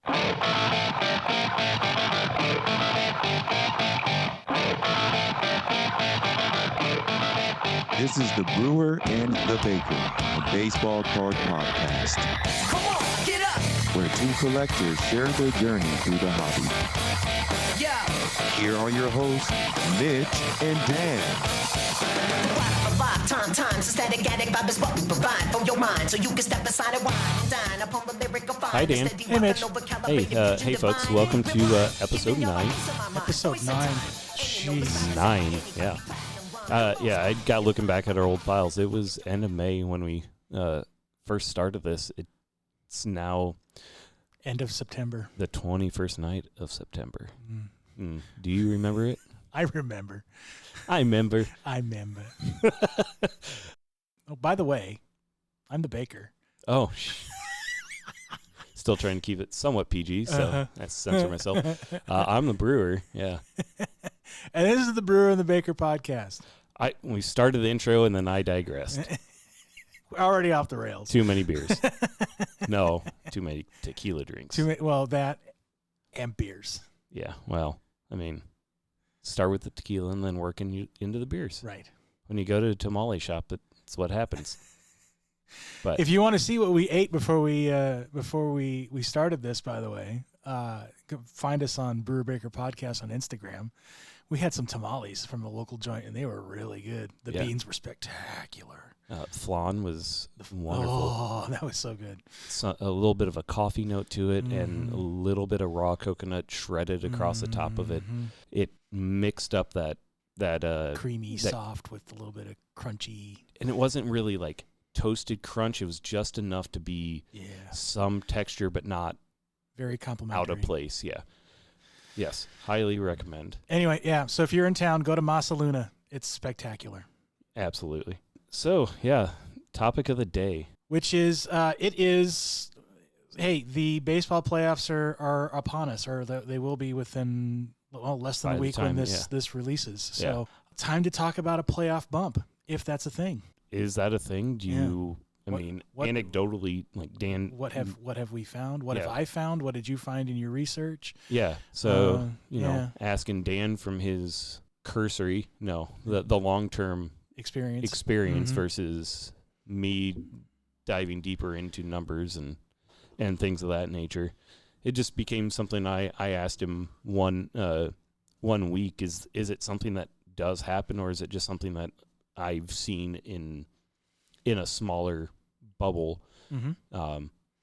This is the Brewer and the Baker, a baseball card podcast. Come on, get up! Where two collectors share their journey through the hobby. Yeah. Here are your hosts, Mitch and Dan. Hi, Dan. Hey, Mitch. Hey, folks. Welcome to episode 9. Episode 9. Jeez. 9, yeah. I got looking back at our old files. It was end of May when we first started this. It's now End of September. the 21st night of September. Do you remember it? I remember. I remember. Oh, by the way, I'm the baker. Oh, still trying to keep it somewhat PG, so I censor myself. I'm the brewer, yeah. And this is the Brewer and the Baker podcast. We started the intro and then I digressed. We're already off the rails. Too many beers. No, too many tequila drinks. That and beers. Yeah, well, I mean, start with the tequila and then work into the beers. Right. When you go to a tamale shop, that's what happens. But if you want to see what we ate before we started this, by the way, find us on BrewerBakerPodcast on Instagram. We had some tamales from a local joint, and they were really good. The beans were spectacular. flan was wonderful. Oh, that was so good. A little bit of a coffee note to it and a little bit of raw coconut shredded across the top of it. It mixed up that creamy, soft with a little bit of crunchy. And it wasn't really like toasted crunch. It was just enough to be some texture, but not very complimentary. Out of place, yeah. Yes, highly recommend. Anyway, yeah, so if you're in town, go to Masa Luna. It's spectacular. Absolutely. So, yeah, topic of the day. Which is, hey, the baseball playoffs are upon us, or they will be within less than a week when this releases. So time to talk about a playoff bump, if that's a thing. Is that a thing? Do you... I mean, anecdotally, like Dan... What have we found? What have I found? What did you find in your research? Yeah, so, asking Dan from his cursory, the long-term experience versus me diving deeper into numbers and things of that nature. It just became something I asked him one week, is it something that does happen, or is it just something that I've seen in a smaller bubble,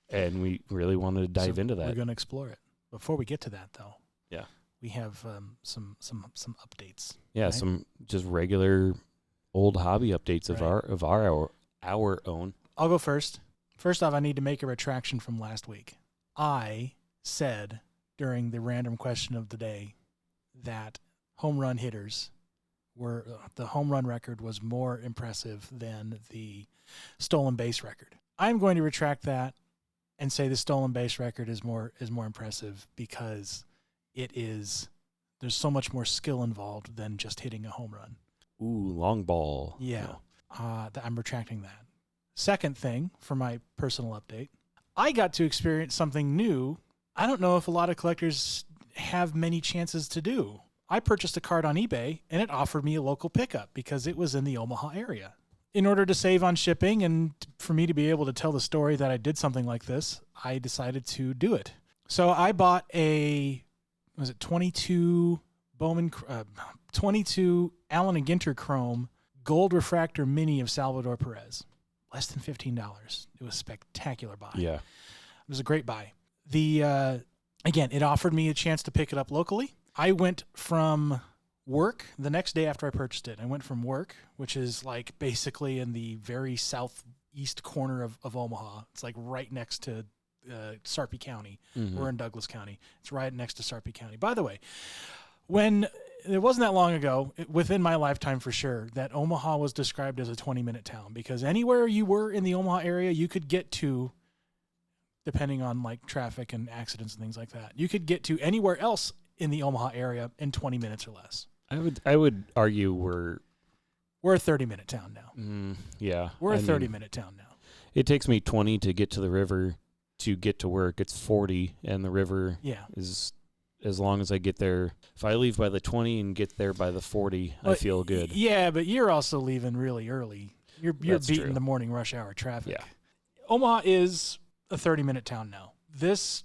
and we really wanted to dive into that. We're going to explore it. Before we get to that, though, we have some updates. Yeah, right? Some just regular old hobby updates of our own. I'll go first. First off, I need to make a retraction from last week. I said during the random question of the day that home run hitters the home run record was more impressive than the stolen base record. I'm going to retract that and say the stolen base record is more impressive because there's so much more skill involved than just hitting a home run. Ooh, long ball. Yeah. I'm retracting that. Second thing for my personal update, I got to experience something new. I don't know if a lot of collectors have many chances to do. I purchased a card on eBay, and it offered me a local pickup because it was in the Omaha area. In order to save on shipping and for me to be able to tell the story that I did something like this, I decided to do it. So I bought a 22 Allen & Ginter Chrome Gold Refractor Mini of Salvador Perez. Less than $15. It was a spectacular buy. Yeah. It was a great buy. Again, it offered me a chance to pick it up locally. I went from work the next day after I purchased it. I went from work, which is like basically in the very southeast corner of Omaha. It's like right next to Sarpy County. We're in Douglas County. It's right next to Sarpy County. By the way, it wasn't that long ago, within my lifetime for sure, that Omaha was described as a 20-minute town, because anywhere you were in the Omaha area, you could get to, depending on like traffic and accidents and things like that, you could get to anywhere else in the Omaha area in 20 minutes or less. I would argue we're a 30-minute town now. Yeah. We're a 30-minute town now. It takes me 20 to get to the river to get to work, it's 40, and the river is, as long as I get there, if I leave by the 20 and get there by the 40, I feel good. Yeah, but you're also leaving really early. You're beating true. the morning rush hour traffic. Yeah. Omaha is a 30-minute town now.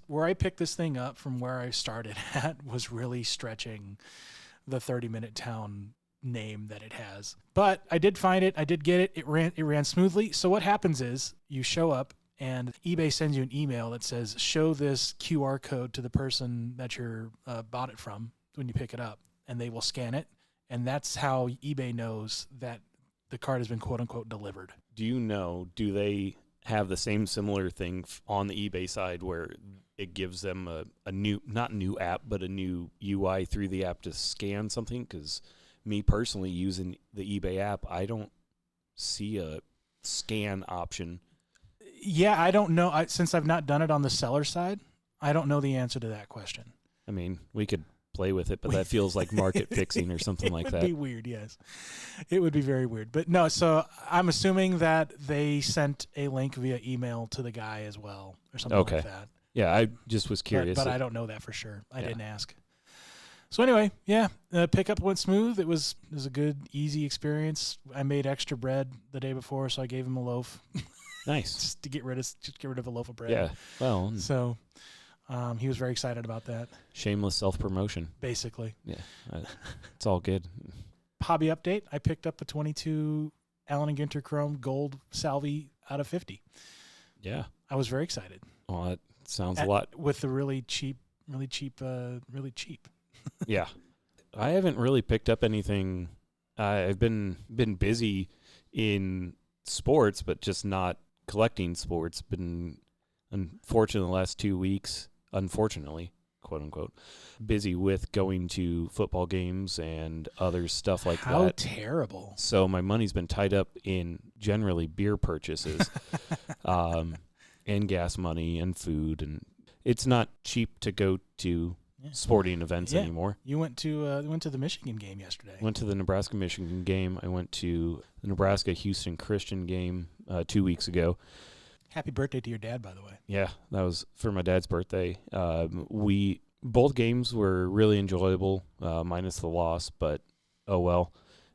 Where I picked this thing up from where I started at was really stretching the 30-minute town name that it has. But I did find it. I did get it. It ran smoothly. So what happens is you show up and eBay sends you an email that says, show this QR code to the person that you're bought it from when you pick it up, and they will scan it. And that's how eBay knows that the card has been quote unquote delivered. Do they have the same similar thing on the eBay side where it gives them a new, not new app, but a new UI through the app to scan something? Because me personally, using the eBay app, I don't see a scan option. Yeah, I don't know. Since I've not done it on the seller side, I don't know the answer to that question. I mean, we could play with it, but that feels like market fixing or something like that. It would be weird, yes. It would be very weird. But no, so I'm assuming that they sent a link via email to the guy as well or something like that. Yeah, I just was curious. But I don't know that for sure. I didn't ask. So anyway, pickup went smooth. It was a good, easy experience. I made extra bread the day before, so I gave him a loaf. Nice. Just to get rid of a loaf of bread. Yeah. Well, so he was very excited about that. Shameless self-promotion. Basically. Yeah. It's all good. Hobby update. I picked up a 22 Allen & Ginter Chrome Gold Salvi out of 50. Yeah. I was very excited. Well, that sounds a lot. With the really cheap. Yeah. I haven't really picked up anything. I've been busy in sports, but just not collecting sports. Been unfortunate the last 2 weeks, unfortunately, quote unquote, busy with going to football games and other stuff like that. How terrible. So my money's been tied up in generally beer purchases, and gas money and food, and it's not cheap to go to sporting events anymore. You went to the Michigan game yesterday. Went to the Nebraska-Michigan game. I went to the Nebraska-Houston Christian game 2 weeks ago. Happy birthday to your dad, by the way. Yeah, that was for my dad's birthday. Both games were really enjoyable, minus the loss, but oh well.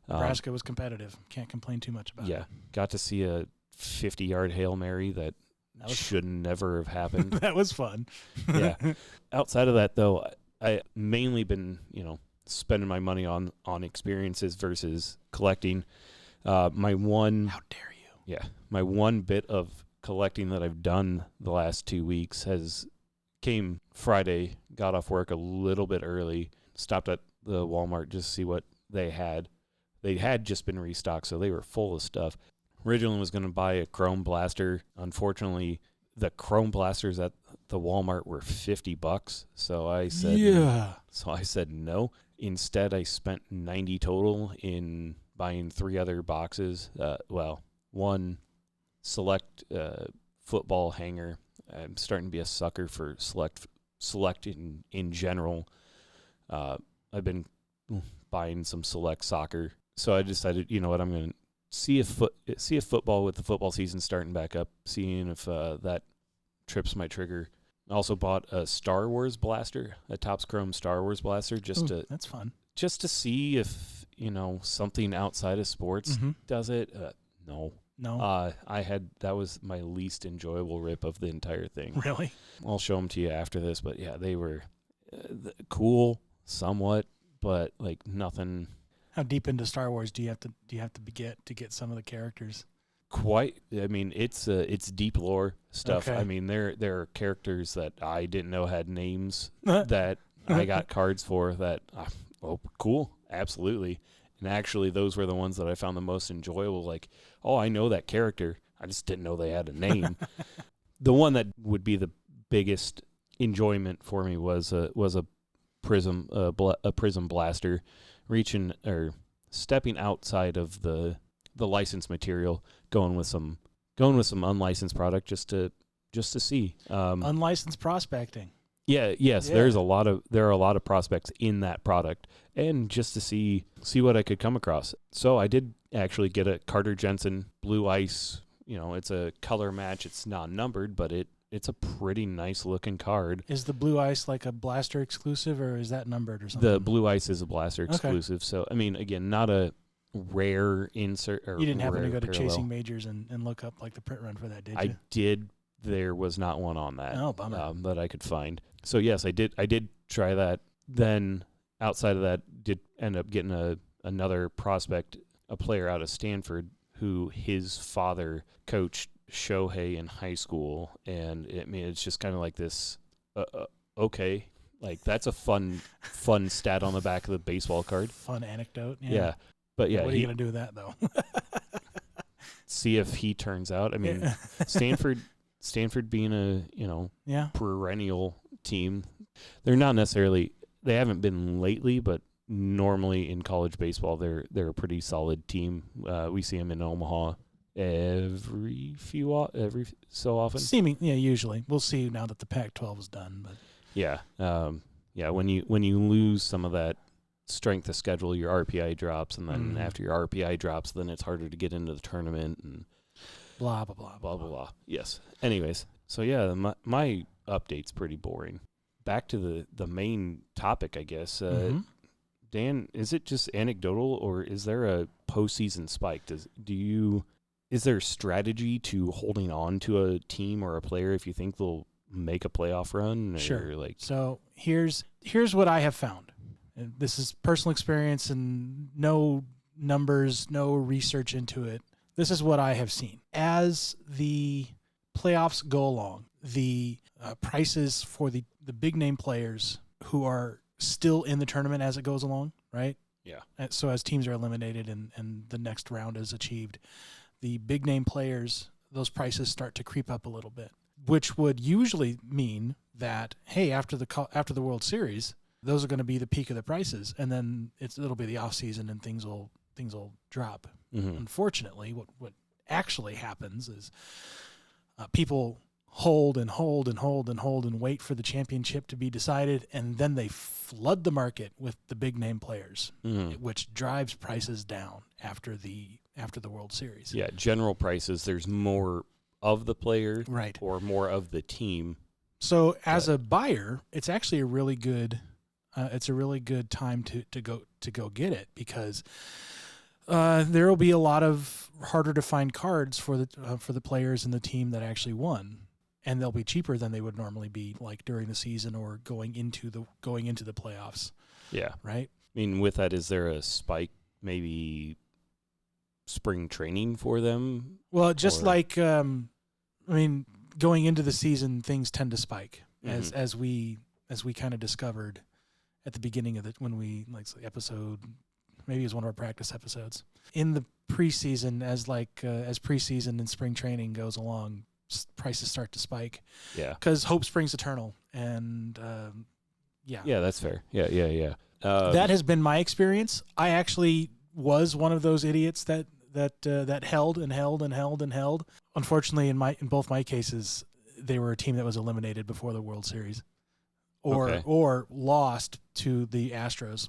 Nebraska was competitive. Can't complain too much about it. Yeah, got to see a 50-yard Hail Mary that should never have happened. That was fun. Yeah. Outside of that, though, I mainly been, spending my money on experiences versus collecting. How dare you? Yeah. My one bit of collecting that I've done the last 2 weeks came Friday, got off work a little bit early, stopped at the Walmart just to see what they had. They had just been restocked, so they were full of stuff. Originally was going to buy a chrome blaster. Unfortunately, the chrome blasters at the Walmart were $50. So I said no. Instead, I spent $90 total in buying 3 other boxes. One select football hanger. I'm starting to be a sucker for select in general. I've been buying some select soccer. So I decided, you know what, I'm going to see if football with the football season starting back up, seeing if that trips my trigger. I also bought a Star Wars blaster, a Topps Chrome Star Wars blaster, that's fun. Just to see if, something outside of sports does it. No. That was my least enjoyable rip of the entire thing. Really? I'll show them to you after this, but yeah, they were cool somewhat, but like nothing. How deep into Star Wars do you have to get some of the characters? Quite. I mean, it's deep lore stuff. Okay. I mean, there are characters that I didn't know had names that I got cards for that. Cool, absolutely. And actually, those were the ones that I found the most enjoyable. Like, I know that character. I just didn't know they had a name. The one that would be the biggest enjoyment for me was a prism blaster, reaching or stepping outside of the licensed material, going with some unlicensed product just to see Unlicensed prospecting. Yes, yeah. There are a lot of prospects in that product, and just to see what I could come across. So I did actually get a Carter Jensen Blue Ice. It's a color match. It's non-numbered, but it it's a pretty nice looking card. Is the blue ice like a blaster exclusive, or is that numbered or something? The blue ice is a blaster exclusive. So I mean, again, not a rare insert. Or you didn't happen to go to parallel. Chasing Majors and look up like the print run for that, did you? I did. There was not one on that. Oh, bummer. That I could find. So yes, I did try that. Then outside of that, did end up getting another prospect, a player out of Stanford, who his father coached Shohei in high school, and it's just kind of like this. Okay, like that's a fun stat on the back of the baseball card. Fun anecdote. Yeah, but yeah, what are you gonna do with that though? See if he turns out. I mean, Stanford being a perennial team, they're not necessarily. They haven't been lately, but normally in college baseball, they're a pretty solid team. We see them in Omaha every so often. Usually we'll see now that the Pac-12 is done. But when you lose some of that strength of schedule, your RPI drops, and then after your RPI drops, then it's harder to get into the tournament and blah blah blah blah blah blah. Yes. Anyways, so yeah, my update's pretty boring. Back to the main topic, I guess. Dan, is it just anecdotal, or is there a postseason spike? Is there a strategy to holding on to a team or a player if you think they'll make a playoff run? Sure. So here's what I have found. And this is personal experience and no numbers, no research into it. This is what I have seen. As the playoffs go along, the prices for the big name players who are still in the tournament as it goes along, right? Yeah. And so as teams are eliminated and the next round is achieved, the big name players, those prices start to creep up a little bit, which would usually mean that, hey, after the World Series, those are going to be the peak of the prices, and then it'll be the off season and things will drop. Mm-hmm. Unfortunately, what actually happens is people hold and hold and hold and hold and wait for the championship to be decided, and then they flood the market with the big name players, which drives prices down after the World Series. Yeah, general prices. There's more of the player, right, or more of the team. So as a buyer, it's actually a really good time to go get it, because there will be a lot of harder to find cards for the players in the team that actually won. And they'll be cheaper than they would normally be, like during the season or going into the playoffs. Yeah. Right? I mean, with that, is there a spike, maybe spring training for them? Well, just going into the season, things tend to spike, as we kind of discovered at the beginning of when we episode, maybe it was one of our practice episodes. In the preseason, as preseason and spring training goes along, prices start to spike. Yeah. Because hope springs eternal. And, Yeah, that's fair. Yeah. That has been my experience. I actually was one of those idiots that held and held and held and held. Unfortunately, in both my cases, they were a team that was eliminated before the World Series. Or lost to the Astros.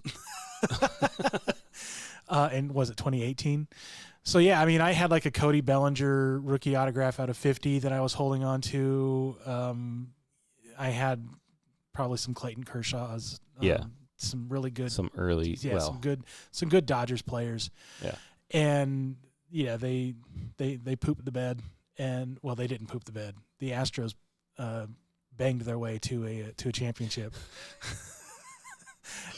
And was it 2018? So, yeah, I mean, I had like a Cody Bellinger rookie autograph out of 50 that I was holding on to. I had probably some Clayton Kershaw's. Some really good. Some early. Yeah, some good Dodgers players. Yeah. And, yeah, they pooped the bed. And, well, they didn't poop the bed. The Astros banged their way to a championship.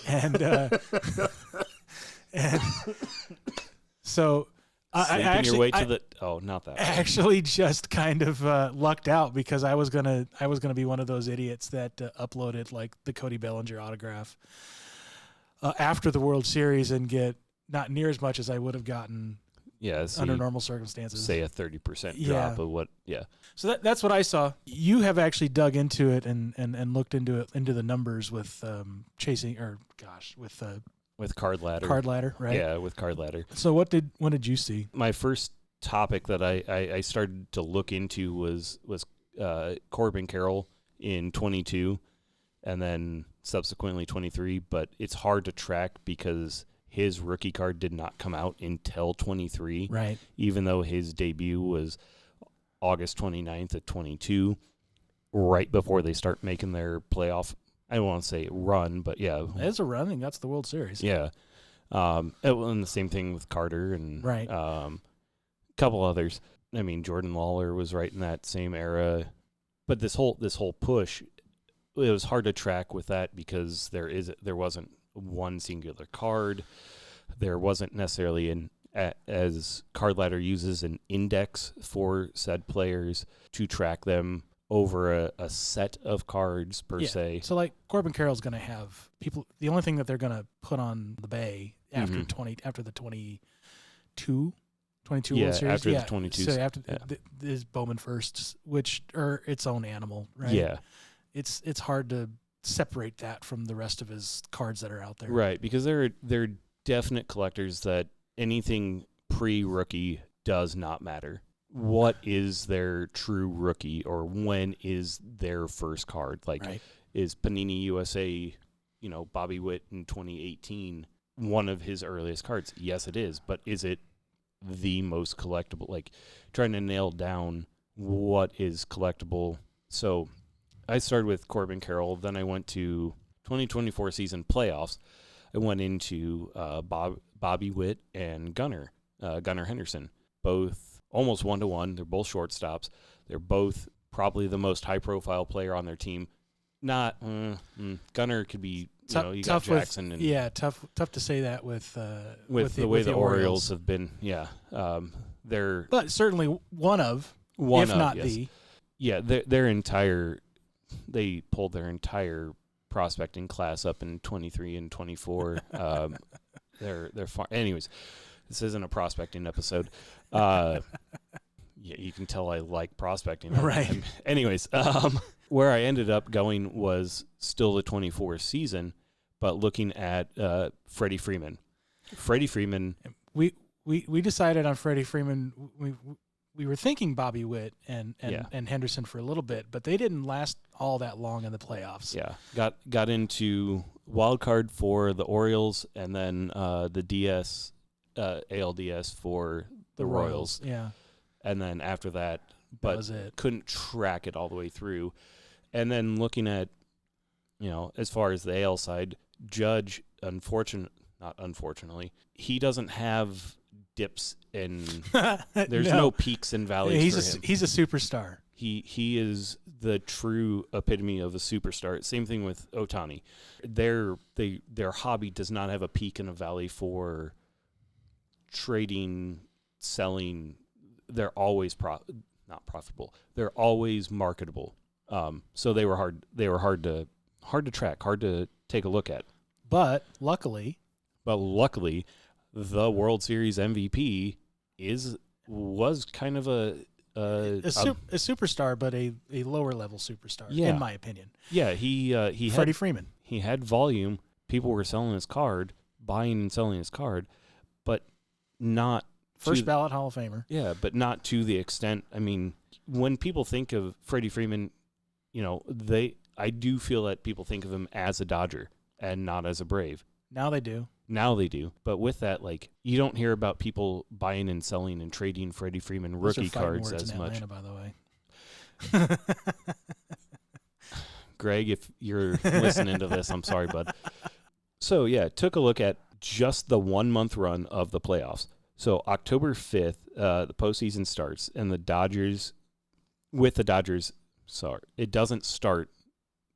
And so I actually not that. Actually, just kind of lucked out, because I was gonna be one of those idiots that uploaded like the Cody Bellinger autograph after the World Series and get not near as much as I would have gotten. Yeah, under normal circumstances. Say a 30% drop of what? Yeah. So that's what I saw. You have actually dug into it and looked into the numbers with with Card Ladder. Card Ladder, right? Yeah, with Card Ladder. So what did you see? My first topic that I started to look into was Corbin Carroll in 22, and then subsequently 23. But it's hard to track because his rookie card did not come out until 23. Right. Even though his debut was August 29th at 22. right before they start making their playoff. I don't want to say run, but yeah, it's a run. I think that's the World Series. Yeah, and the same thing with Carter and a couple others. I mean, Jordan Lawler was right in that same era, but this whole push, it was hard to track with that because there wasn't one singular card. There wasn't necessarily as Card Ladder uses an index for said players to track them over a set of cards per se. So like Corbin Carroll's going to have people. The only thing that they're going to put on the bay after the 22 World Series. After the 22. So after is Bowman First, which are its own animal, right? Yeah, it's hard to separate that from the rest of his cards that are out there, right? Because they're definite collectors that anything pre-rookie does not matter. What is their true rookie, or when is their first card? Like, is Panini USA, Bobby Witt in 2018 one of his earliest cards? Yes, it is. But is it the most collectible? Like, trying to nail down what is collectible. So I started with Corbin Carroll. Then I went to 2024 season playoffs. I went into Bobby Witt and Gunnar Henderson, both almost 1-to-1. They're both shortstops. They're both probably the most high-profile player on their team. Not Gunnar could be, you got Jackson. Tough to say that with the way the Orioles have been. Yeah, they're but certainly one of, if not yes. the. Yeah, they pulled their entire prospecting class up in 23 and 24. They're far. Anyways, this isn't a prospecting episode. Yeah, you can tell I like prospecting. Right. Anyways, where I ended up going was still the 24 season, but looking at Freddie Freeman. Freddie Freeman. We decided on Freddie Freeman. We were thinking Bobby Witt and Henderson for a little bit, but they didn't last all that long in the playoffs. Yeah, got into wild card for the Orioles, and then the DS ALDS for the Royals. Yeah, and then after that, but was it. Couldn't track it all the way through. And then looking at, as far as the AL side, Judge, not unfortunately, he doesn't have dips and there's no peaks and valleys for him. He's a superstar. He is the true epitome of a superstar. Same thing with Ohtani. Their hobby does not have a peak and a valley for trading, selling. They're always not profitable. They're always marketable. So they were hard to track, hard to take a look at. But luckily, the World Series MVP was kind of a superstar, but a lower level superstar, in my opinion. Yeah, he Freddie Freeman. He had volume. People were selling his card, buying and selling his card, but not first ballot Hall of Famer. Yeah, but not to the extent. I mean, when people think of Freddie Freeman, I do feel that people think of him as a Dodger and not as a Brave. Now they do. But with that, you don't hear about people buying and selling and trading Freddie Freeman rookie cards as much. Atlanta, by the way. Greg, if you're listening to this, I'm sorry, bud. So, took a look at just the 1 month run of the playoffs. So, October 5th, the postseason starts, and the Dodgers, it doesn't start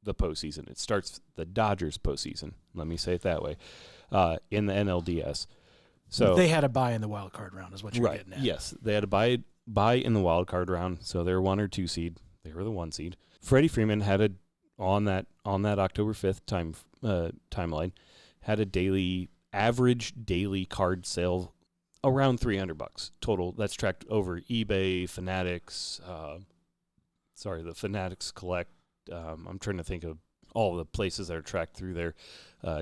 the postseason. It starts the Dodgers postseason. Let me say it that way. In the NLDS. So they had a bye in the wild card round, is what you're getting at. Yes, they had a bye in the wild card round, so they're 1 or 2 seed. They were the 1 seed. Freddie Freeman had on that October 5th timeline, had a average daily card sale around $300 total. That's tracked over eBay, Fanatics. The Fanatics Collect. I'm trying to think of all the places that are tracked through there.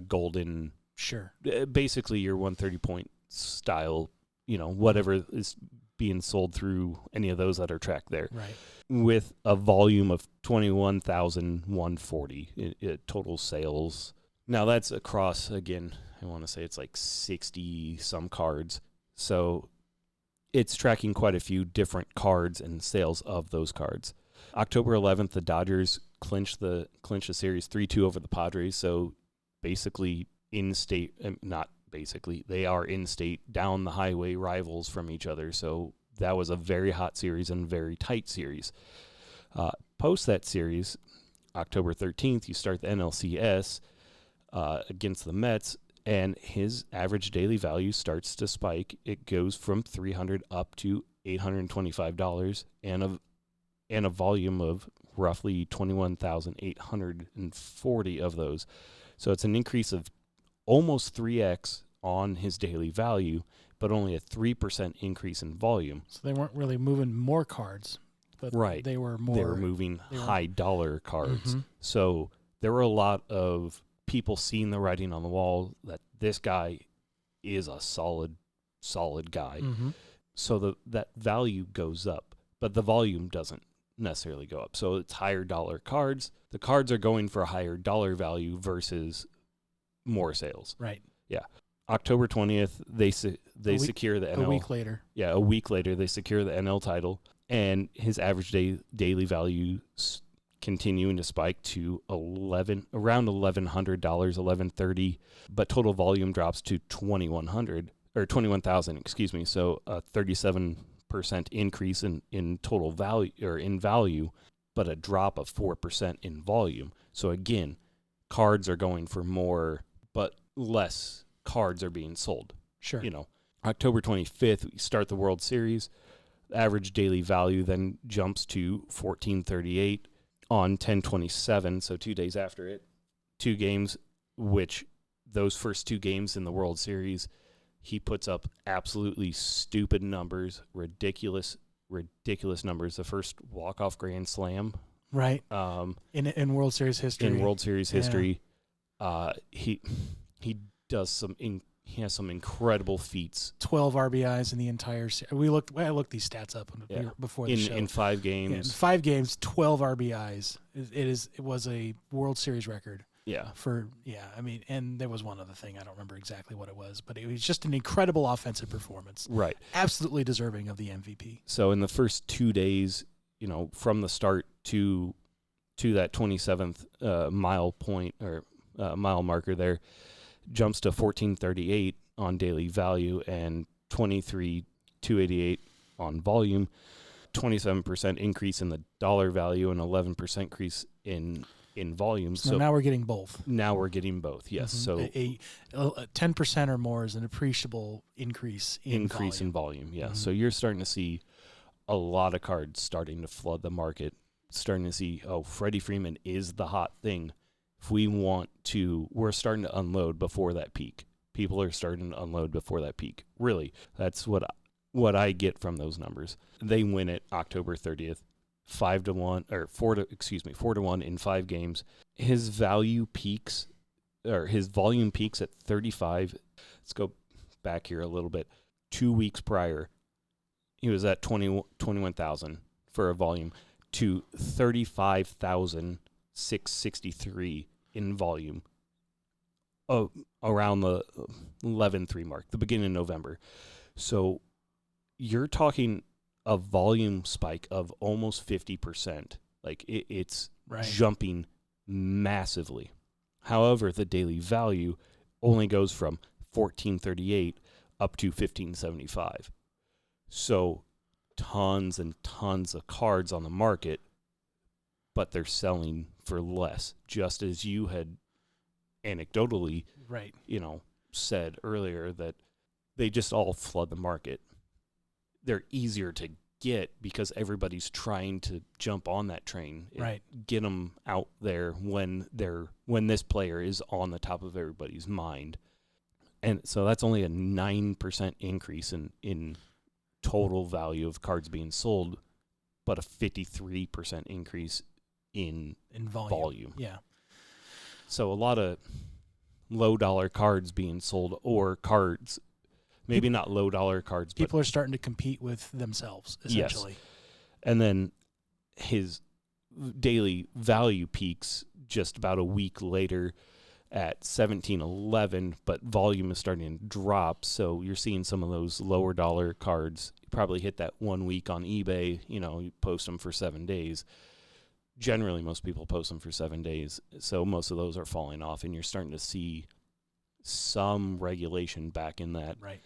Golden. Sure. Basically, your 130-point style, whatever is being sold through any of those that are tracked there. Right. With a volume of 21,140 total sales. Now, that's across, again, I want to say it's 60-some cards. So it's tracking quite a few different cards and sales of those cards. October 11th, the Dodgers clinched the series 3-2 over the Padres. So basically in-state, not basically, they are in-state, down the highway rivals from each other. So that was a very hot series and very tight series. Post that series, October 13th, you start the NLCS against the Mets, and his average daily value starts to spike. It goes from $300 up to $825 and a volume of roughly 21,840 of those. So it's an increase of almost 3x on his daily value, but only a 3% increase in volume. So they weren't really moving more cards, but right. They were moving high dollar cards. So there were a lot of people seeing the writing on the wall that this guy is a solid guy. So that value goes up, but the volume doesn't necessarily go up. So it's higher dollar cards. The cards are going for a higher dollar value versus more sales. Right. Yeah. October 20th, they secure the NL. A week later. Yeah, a week later, they secure the NL title, and his average daily value continuing to spike to around $1,100, $1,130, but total volume drops to 21,000, excuse me. So a 37% increase in total value or in value, but a drop of 4% in volume. So again, cards are going for more, but less cards are being sold. Sure. October 25th, we start the World Series. The average daily value then jumps to $1,438 on 10/27, so 2 days after it. 2 games, which those first 2 games in the World Series, he puts up absolutely stupid numbers, ridiculous numbers. The first walk-off grand slam. Right. In World Series history. In World Series history. He does he has some incredible feats. 12 RBIs in the entire series. I looked these stats up before the show. In 5 games. Yeah, in 5 games, 12 RBIs. It was a World Series record. Yeah. And there was one other thing. I don't remember exactly what it was, but it was just an incredible offensive performance. Right. Absolutely deserving of the MVP. So in the first 2 days, from the start to that 27th mile point or mile marker there, jumps to 1438 on daily value and 23,288 on volume, 27% increase in the dollar value and 11% increase in volume. So now we're getting both. Yes. So a 10% or more is an appreciable increase in volume. Yeah. So you're starting to see a lot of cards starting to flood the market. Starting to see, Freddie Freeman is the hot thing. If we want to, we're starting to unload before that peak. People are starting to unload before that peak. Really, that's what I get from those numbers. They win it October 30th, 5-1 or 4-1 in 5 games. His volume peaks at 35. Let's go back here a little bit. 2 weeks prior, he was at 21,000 for a volume to 35,663 in volume around the 11/3 mark, the beginning of November. So you're talking a volume spike of almost 50%. Like it's jumping massively. However, the daily value only goes from 1438 up to 1575. So tons and tons of cards on the market, but they're selling for less, just as you had anecdotally said earlier that they just all flood the market. They're easier to get because everybody's trying to jump on that train, get them out there when this player is on the top of everybody's mind. And so that's only a 9% increase in total value of cards being sold, but a 53% increase in volume. Yeah. So a lot of low dollar cards being sold, or cards, maybe not low dollar cards. People are starting to compete with themselves, essentially. Yes. And then his daily value peaks just about a week later at 1711, but volume is starting to drop. So you're seeing some of those lower dollar cards. You probably hit that 1 week on eBay, you post them for 7 days. generally most people post them for 7 days. So most of those are falling off, and you're starting to see some regulation back in that. Right.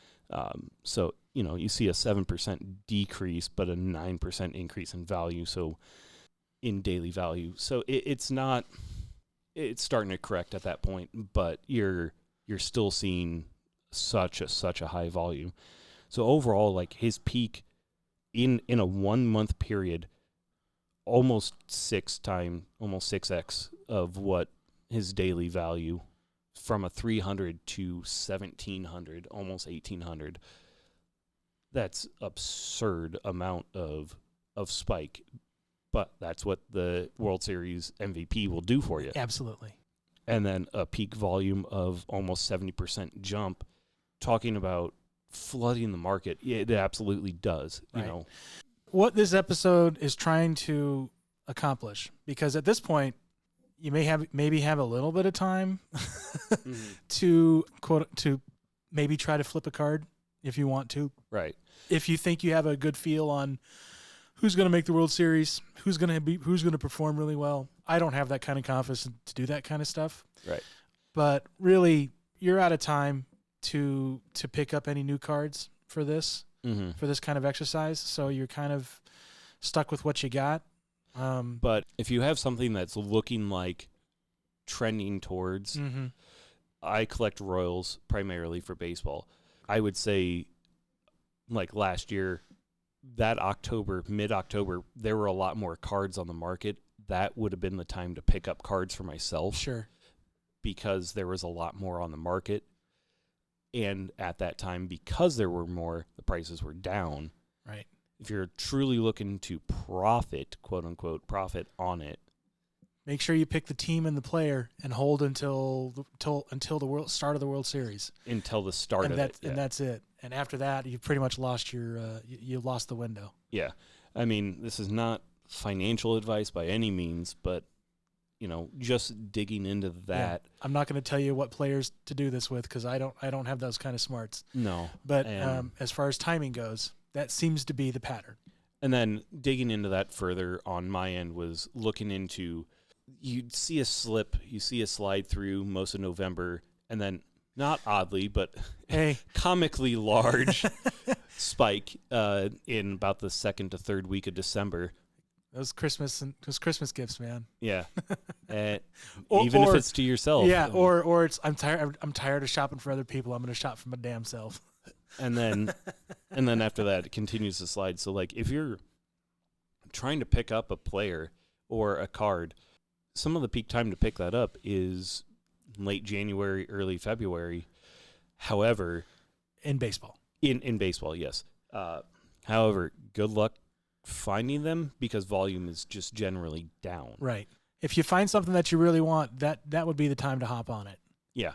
So, you see a 7% decrease, but a 9% increase in value. So in daily value. So it's starting to correct at that point, but you're still seeing such a high volume. So overall, like his peak in a 1 month period, almost 6x of what his daily value, from a 300 to 1,700, almost 1,800. That's absurd amount of spike, but that's what the World Series MVP will do for you. Absolutely. And then a peak volume of almost 70% jump. Talking about flooding the market, it absolutely does. Right. What this episode is trying to accomplish, because at this point you maybe have a little bit of time to maybe try to flip a card if you want to. Right. If you think you have a good feel on who's going to make the World Series, who's going to perform really well. I don't have that kind of confidence to do that kind of stuff. Right. But really, you're out of time to pick up any new cards for this kind of exercise. So you're kind of stuck with what you got. But if you have something that's looking like trending towards, I collect Royals primarily for baseball. I would say, like last year, that mid-October, there were a lot more cards on the market. That would have been the time to pick up cards for myself. Sure. Because there was a lot more on the market. And at that time, because there were more, the prices were down. Right. If you're truly looking to profit, quote unquote, profit on it, make sure you pick the team and the player and hold until the start of the World Series. Until the start of it. And that's it. And after that, you've pretty much lost you lost the window. Yeah. I mean, this is not financial advice by any means, but just digging into that. Yeah. I'm not going to tell you what players to do this with, because I don't have those kind of smarts. No. But as far as timing goes, that seems to be the pattern. And then digging into that further on my end was looking into, you'd see a slip, you see a slide through most of November, and then not oddly, but comically large spike in about the second to third week of December. Those Christmas gifts, man. Yeah. Even if it's to yourself. Yeah, or it's I'm tired of shopping for other people. I'm going to shop for my damn self. And then after that, it continues to slide. So, like, if you're trying to pick up a player or a card, some of the peak time to pick that up is late January, early February. However, in baseball. In baseball, yes. However, good luck finding them, because volume is just generally down. Right. If you find something that you really want, that would be the time to hop on it. Yeah.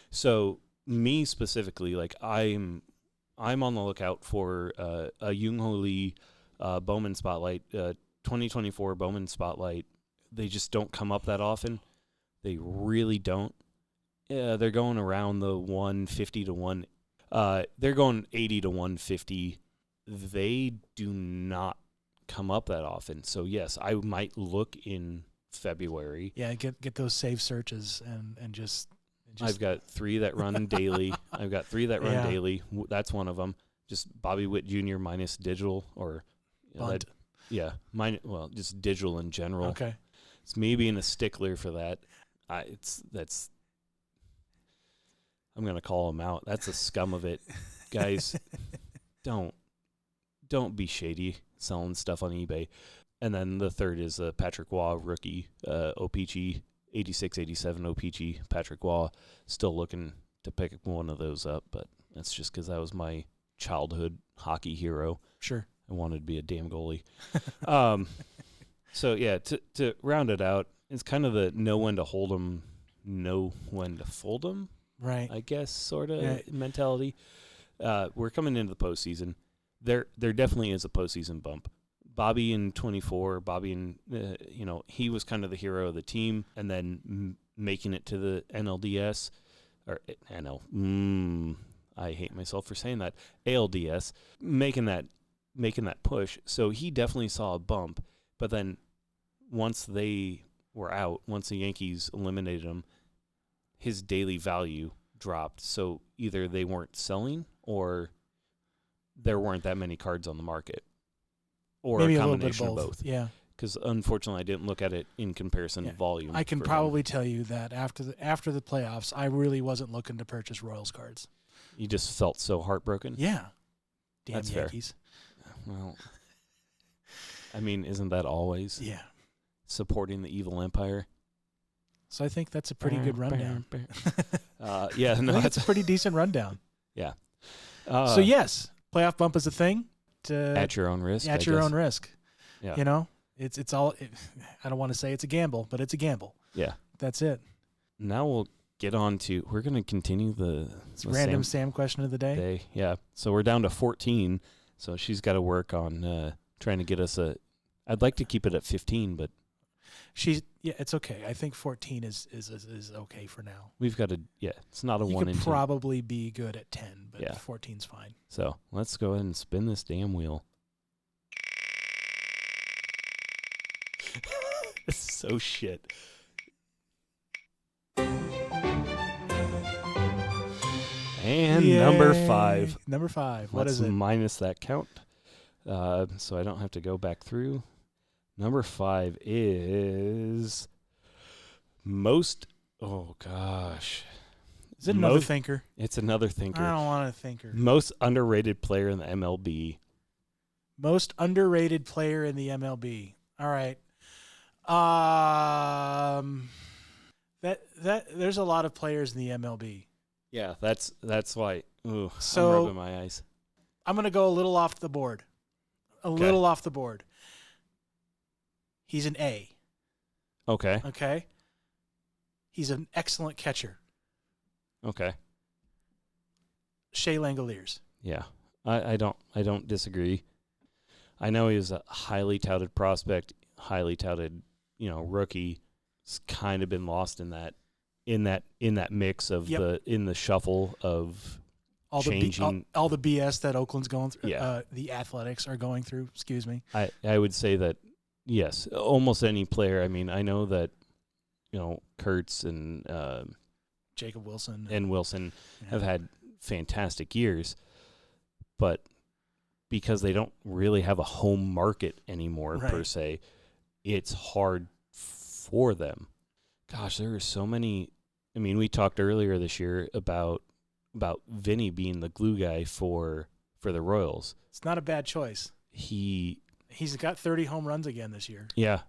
So me specifically, like I'm on the lookout for a Young-Ho Lee Bowman Spotlight, 2024 Bowman Spotlight. They just don't come up that often. They really don't. They're going around the 150 to 1. They're going 80 to 150. They do not come up that often. So yes, I might look in February. Yeah, get those save searches and just I've got 3 that run daily. Daily. That's one of them. Just Bobby Witt Jr. minus digital, or bunt. Just digital in general. Okay. It's me being a stickler for that. I'm gonna call him out. That's a scum of it, guys. Don't be shady selling stuff on eBay. And then the third is Patrick Waugh rookie, OPG 86-87 OPG. Patrick Waugh, still looking to pick one of those up, but that's just because that was my childhood hockey hero. Sure. I wanted to be a damn goalie. So yeah, to round it out, it's kind of the know when to hold 'em, know when to fold 'em. Right. I guess sort of mentality. We're coming into the postseason. There definitely is a postseason bump. Bobby in 24, he was kind of the hero of the team, and then making it to the NLDS, or NL. I hate myself for saying that. ALDS, making that push. So he definitely saw a bump, but then once they were out, once the Yankees eliminated him, his daily value dropped. So either they weren't selling or there weren't that many cards on the market, or maybe a a little combination bit of both. Yeah. Because unfortunately, I didn't look at it in comparison to volume. I can probably tell you that after the playoffs, I really wasn't looking to purchase Royals cards. You just felt so heartbroken? Yeah. Damn That's Yankees. Fair. Well, I mean, isn't that always supporting the evil empire? So I think that's a pretty good rundown. Yeah, no, that's a pretty decent rundown. Yeah. So yes, playoff bump is a thing. At your own risk. At your own risk. Yeah. You know, it's all. I don't want to say it's a gamble, but it's a gamble. Yeah. That's it. Now we'll get on to. We're going to continue the random Sam question of the day. Yeah. So we're down to 14. So she's got to work on trying to get us a. I'd like to keep it at 15, but it's okay. I think 14 is okay for now. We've got to. Yeah, it's not a you 1 could and 2. Probably be good at 10, but 14's fine. So let's go ahead and spin this damn wheel. It's so shit. And Yay. Number 5. Number 5. What Let's is it? Minus that count, so I don't have to go back through. Number 5 is most. Oh gosh. Is it another thinker? It's another thinker. I don't want a thinker. Most underrated player in the MLB. Most underrated player in the MLB. All right. That there's a lot of players in the MLB. Yeah, that's why. Ooh, so I'm rubbing my eyes. I'm gonna go a little off the board. Little off the board. He's an A. Okay. Okay. He's an excellent catcher. Okay. Shea Langoliers. Yeah, I don't disagree. I know he was a highly touted prospect, highly touted, rookie. It's kind of been lost in that mix of the shuffle of all changing all the BS that Oakland's going through. Yeah. The Athletics are going through. Excuse me. I would say that yes, almost any player. I mean, I know that Kurtz and Jacob Wilson and Wilson have had fantastic years, but because they don't really have a home market anymore per se, it's hard for them. Gosh, there are so many. I mean, we talked earlier this year about Vinny being the glue guy for the Royals. It's not a bad choice. He's got 30 home runs again this year. Yeah.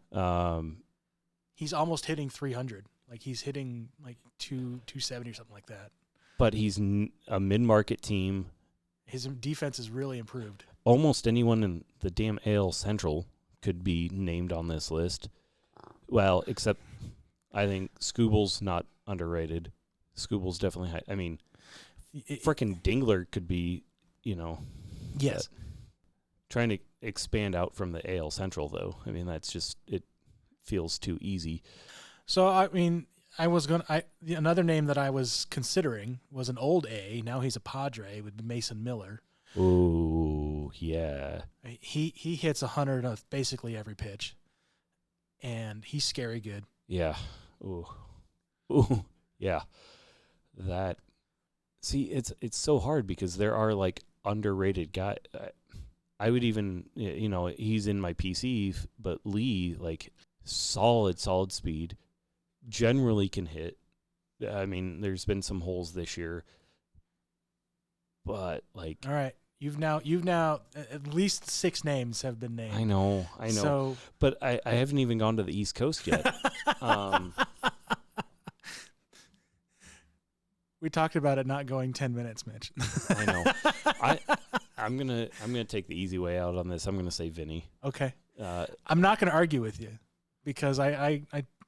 He's almost hitting 300. Like he's hitting like 270 or something like that. But he's a mid-market team. His defense has really improved. Almost anyone in the damn AL Central could be named on this list. Well, except I think Scooble's not underrated. Scooble's definitely high. I mean, frickin' Dingler could be, Yes. Trying to expand out from the AL Central, though. I mean, that's just, it feels too easy. So, I mean, another name that I was considering was an old A. Now he's a Padre with Mason Miller. Ooh, yeah. He hits 100 on basically every pitch, and he's scary good. Yeah. Ooh, yeah. That. See, it's so hard because there are like underrated guys. I would even, he's in my PC, but Lee, like solid speed, generally can hit. I mean, there's been some holes this year, but like. All right. You've now at least 6 names have been named. I know. So, but I haven't even gone to the East Coast yet. We talked about it not going 10 minutes, Mitch. I know. I'm gonna take the easy way out on this. I'm gonna say Vinny. Okay. I'm not gonna argue with you because I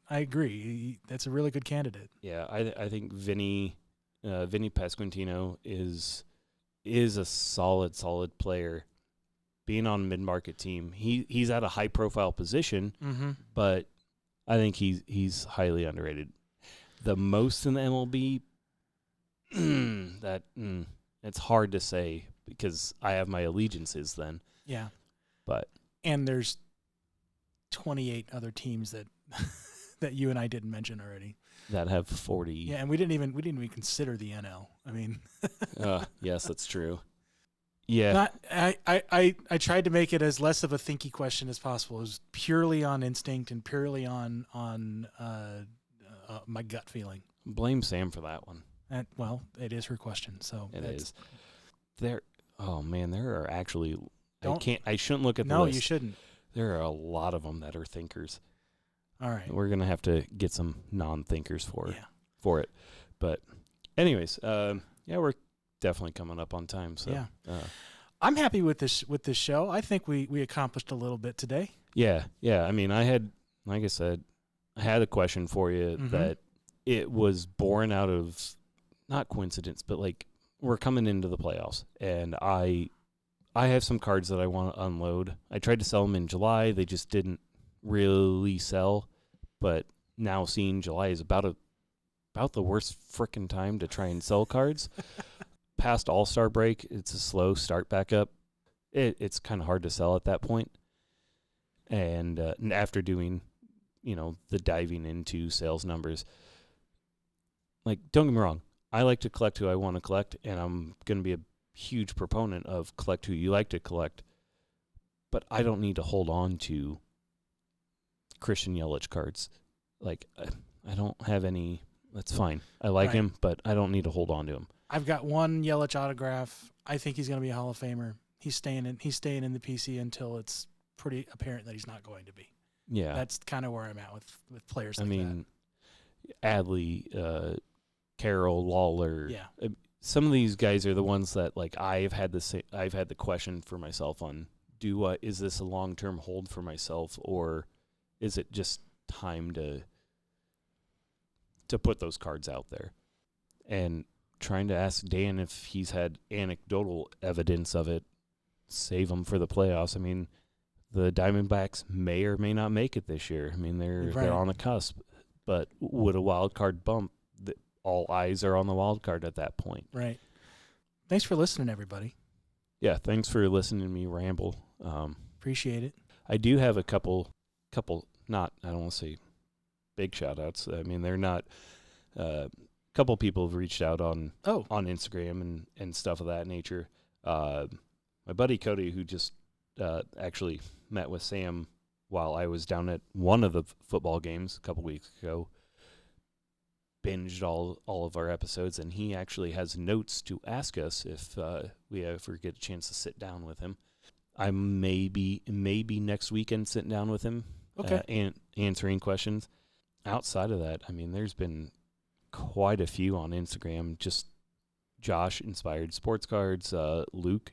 agree. That's a really good candidate. Yeah, I think Vinny Pasquantino is a solid player. Being on a mid-market team, he's at a high-profile position, but I think he's highly underrated. The most in the MLB, it's hard to say because I have my allegiances then. Yeah, but and there's 28 other teams that that you and I didn't mention already. That have 40. Yeah, and we didn't even consider the NL. I mean, yes, that's true. Yeah, I tried to make it as less of a thinky question as possible. It was purely on instinct and purely on my gut feeling. Blame Sam for that one. And, well, it is her question, so it is. Oh man, there are actually. Don't, I shouldn't look at the list. No, you shouldn't. There are a lot of them that are thinkers. All right, we're gonna have to get some non-thinkers for it. But, anyways, we're definitely coming up on time. So yeah, I'm happy with this show. I think we accomplished a little bit today. Yeah. I mean, I had a question for you that it was born out of not coincidence, but like we're coming into the playoffs, and I have some cards that I want to unload. I tried to sell them in July; they just didn't really sell. But now seeing July is about the worst frickin' time to try and sell cards. Past All-Star break, it's a slow start back up. It's kind of hard to sell at that point. And after doing, the diving into sales numbers, like, don't get me wrong, I like to collect who I want to collect, and I'm going to be a huge proponent of collect who you like to collect. But I don't need to hold on to Christian Yelich cards. Like, I don't have any. That's fine. I like him, but I don't need to hold on to him. I've got one Yelich autograph. I think he's going to be a Hall of Famer. He's staying in the PC until it's pretty apparent that he's not going to be. Yeah, that's kind of where I'm at with players. I like mean, Adley, Carroll, Lawler. Yeah, some of these guys are the ones that like I've had the question for myself on: is this a long-term hold for myself, or is it just time to put those cards out there? And trying to ask Dan if he's had anecdotal evidence of it, save them for the playoffs. I mean, the Diamondbacks may or may not make it this year. I mean, they're on the cusp, but would a wild card bump? All eyes are on the wild card at that point. Right. Thanks for listening, everybody. Yeah, thanks for listening to me ramble. Appreciate it. I do have a couple. Not, I don't want to say big shout outs. I mean, they're not. A couple people have reached out on Instagram and stuff of that nature. My buddy Cody, who just actually met with Sam while I was down at one of the football games a couple weeks ago, binged all of our episodes, and he actually has notes to ask us if we ever get a chance to sit down with him. I maybe next weekend sitting down with him, and answering questions. Outside of that, I mean, there's been quite a few on Instagram. Just Josh inspired sports cards. Luke,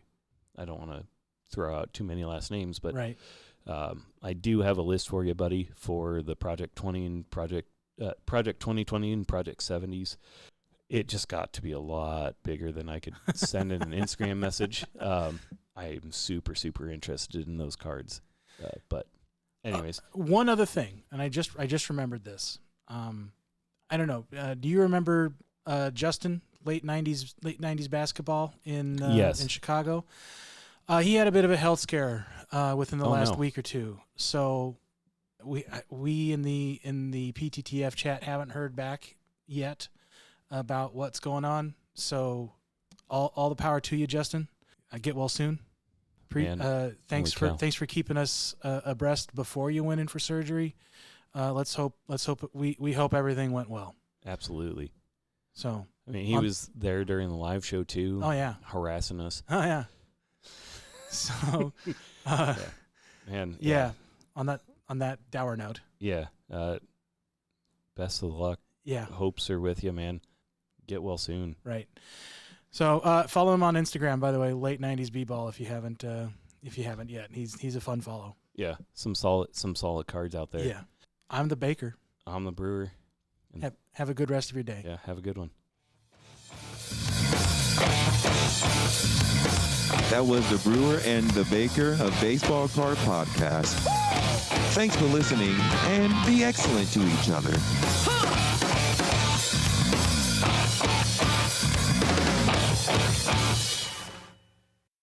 I don't want to throw out too many last names, but I do have a list for you, buddy, for the Project 20 and Project 2020 and Project 70s. It just got to be a lot bigger than I could send in an Instagram message. I am super, super interested in those cards. But anyways, one other thing, and I just remembered this. I don't know. Do you remember Justin, late 90s basketball in Chicago? He had a bit of a health scare within the last week or two. So we in the PTTF chat haven't heard back yet about what's going on. So all the power to you, Justin. Get well soon. Thanks for keeping us abreast before you went in for surgery. Let's hope we hope everything went well. Absolutely. So I mean, he was there during the live show too. Oh yeah, harassing us. Oh yeah. So, man. Yeah. On that dour note. Yeah. Best of luck. Yeah. Hopes are with you, man. Get well soon. Right. So follow him on Instagram, by the way, late 90s B-ball if you haven't yet. He's a fun follow. Yeah. Some solid cards out there. Yeah. I'm the Baker. I'm the Brewer. Have a good rest of your day. Yeah, have a good one. That was the Brewer and the Baker of Baseball Card Podcast. Thanks for listening, and be excellent to each other.